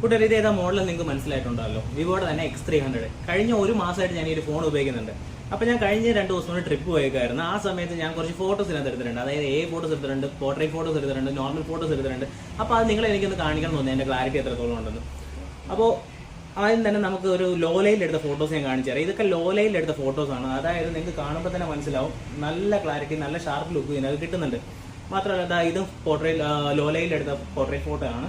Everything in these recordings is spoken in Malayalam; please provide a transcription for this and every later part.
കൂട്ടുകാർ ഇത് ഏതാ മോഡൽ നിങ്ങൾക്ക് മനസ്സിലായിട്ടുണ്ടല്ലോ. വിവോയുടെ തന്നെ X300. കഴിഞ്ഞ ഒരു മാസമായിട്ട് ഞാൻ ഈ ഒരു ഫോൺ ഉപയോഗിക്കുന്നുണ്ട്. അപ്പോൾ ഞാൻ കഴിഞ്ഞ 2 ദിവസം കൊണ്ട് ട്രിപ്പ് പോയേക്കായിരുന്നു. ആ സമയത്ത് ഞാൻ കുറച്ച് ഫോട്ടോസ് ഇതിനകത്ത് എടുത്തിട്ടുണ്ട്. അതായത് ഫോട്ടോസ് എടുത്തിട്ടുണ്ട്, പോർട്രേറ്റ് ഫോട്ടോസ് എടുത്തിട്ടുണ്ട്, നോർമൽ ഫോട്ടോസ് എടുത്തിട്ടുണ്ട്. അപ്പോൾ അത് നിങ്ങളെ എനിക്കൊന്ന് കാണിക്കണം തോന്നി, എൻ്റെ ക്ലാരിറ്റി എത്രത്തോളം ഉണ്ടെന്ന്. അപ്പോൾ ആദ്യം തന്നെ നമുക്ക് ഒരു ലോ ലൈനിൽ എടുത്ത ഫോട്ടോസ് ഞാൻ കാണിച്ചു തരാം. ഇതൊക്കെ ലോ ലൈനിൽ എടുത്ത ഫോട്ടോസാണ്. അതായത് നിങ്ങൾക്ക് കാണുമ്പോൾ തന്നെ മനസ്സിലാവും, നല്ല ക്ലാരിറ്റി, നല്ല ഷാർപ്പ് ലുക്ക് ഇതിനകത്ത് കിട്ടുന്നുണ്ട്. മാത്രമല്ല ഇതും പോർട്രേറ്റ് ലോ ലൈനിൽ എടുത്ത പോർട്രേറ്റ് ഫോട്ടോ ആണ്,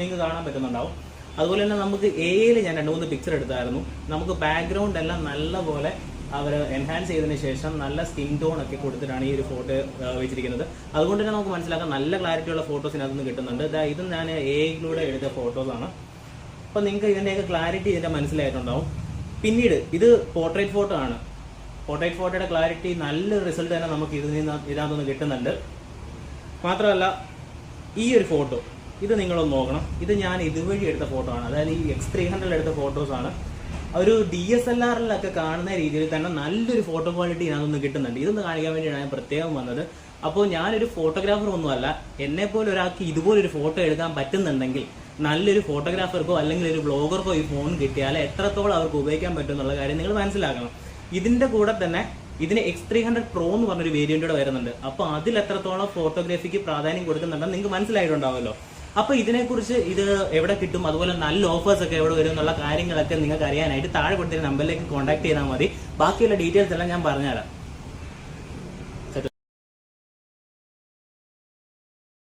നിങ്ങൾക്ക് കാണാൻ പറ്റുന്നുണ്ടാവും. അതുപോലെ തന്നെ നമുക്ക് എയിൽ ഞാൻ 2-3 പിക്ചർ എടുത്തായിരുന്നു. നമുക്ക് ബാക്ക്ഗ്രൗണ്ട് എല്ലാം നല്ലപോലെ അവർ എൻഹാൻസ് ചെയ്തതിന് ശേഷം നല്ല സ്കിൻ ടോൺ ഒക്കെ കൊടുത്തിട്ടാണ് ഈ ഒരു ഫോട്ടോ വെച്ചിരിക്കുന്നത്. അതുകൊണ്ട് തന്നെ നമുക്ക് മനസ്സിലാക്കാം നല്ല ക്ലാരിറ്റി ഉള്ള ഫോട്ടോസ് ഇതിനകത്ത് കിട്ടുന്നുണ്ട്. ഇതും ഞാൻ എയിലൂടെ എടുത്ത ഫോട്ടോസാണ്. അപ്പോൾ നിങ്ങൾക്ക് ഇതിൻ്റെയൊക്കെ ക്ലാരിറ്റി ഇതിൻ്റെ മനസ്സിലായിട്ടുണ്ടാവും. പിന്നീട് ഇത് പോർട്രേറ്റ് ഫോട്ടോ ആണ്. പോർട്രേറ്റ് ഫോട്ടോയുടെ ക്ലാരിറ്റി നല്ലൊരു റിസൾട്ട് തന്നെ നമുക്ക് ഇതിനകത്തുനിന്ന് കിട്ടുന്നുണ്ട്. മാത്രമല്ല ഈ ഒരു ഫോട്ടോ ഇത് നിങ്ങളൊന്ന് നോക്കണം. ഇത് ഞാൻ ഇതുവഴി എടുത്ത ഫോട്ടോ ആണ്. അതായത് ഈ X300 എടുത്ത ഫോട്ടോസാണ്. ഒരു DSLR-ലൊക്കെ കാണുന്ന രീതിയിൽ തന്നെ നല്ലൊരു ഫോട്ടോ ക്വാളിറ്റി ഇതിനകത്തൊന്ന് കിട്ടുന്നുണ്ട്. ഇതൊന്ന് കാണിക്കാൻ വേണ്ടിയാണ് ഞാൻ പ്രത്യേകം വന്നത്. അപ്പോൾ ഞാനൊരു ഫോട്ടോഗ്രാഫർ ഒന്നുമല്ല. എന്നെപ്പോലെ ഒരാൾക്ക് ഇതുപോലൊരു ഫോട്ടോ എടുക്കാൻ പറ്റുന്നുണ്ടെങ്കിൽ നല്ലൊരു ഫോട്ടോഗ്രാഫർക്കോ അല്ലെങ്കിൽ ഒരു ബ്ലോഗർക്കോ ഈ ഫോൺ കിട്ടിയാൽ എത്രത്തോളം അവർക്ക് ഉപയോഗിക്കാൻ പറ്റും എന്നുള്ള കാര്യം നിങ്ങൾ മനസ്സിലാക്കണം. ഇതിന്റെ കൂടെ തന്നെ ഇതിന് X300 Pro എന്ന് പറഞ്ഞൊരു വേരിയന്റോടെ വരുന്നുണ്ട്. അപ്പോൾ അതിൽ എത്രത്തോളം ഫോട്ടോഗ്രാഫിക്ക് പ്രാധാന്യം കൊടുക്കുന്നുണ്ടെന്ന് നിങ്ങൾക്ക് മനസ്സിലായിട്ടുണ്ടാവുമല്ലോ. അപ്പോൾ ഇതിനെക്കുറിച്ച് ഇത് എവിടെ കിട്ടും, അതുപോലെ നല്ല ഓഫേഴ്സ് ഒക്കെ എവിടെ വരും എന്നുള്ള കാര്യങ്ങളൊക്കെ നിങ്ങൾക്ക് അറിയാനായിട്ട് താഴെ കൊടുത്തിരുന്ന നമ്പറിലേക്ക് കോൺടാക്ട് ചെയ്താൽ മതി. ബാക്കിയുള്ള ഡീറ്റെയിൽസ് എല്ലാം ഞാൻ പറഞ്ഞുതരാം.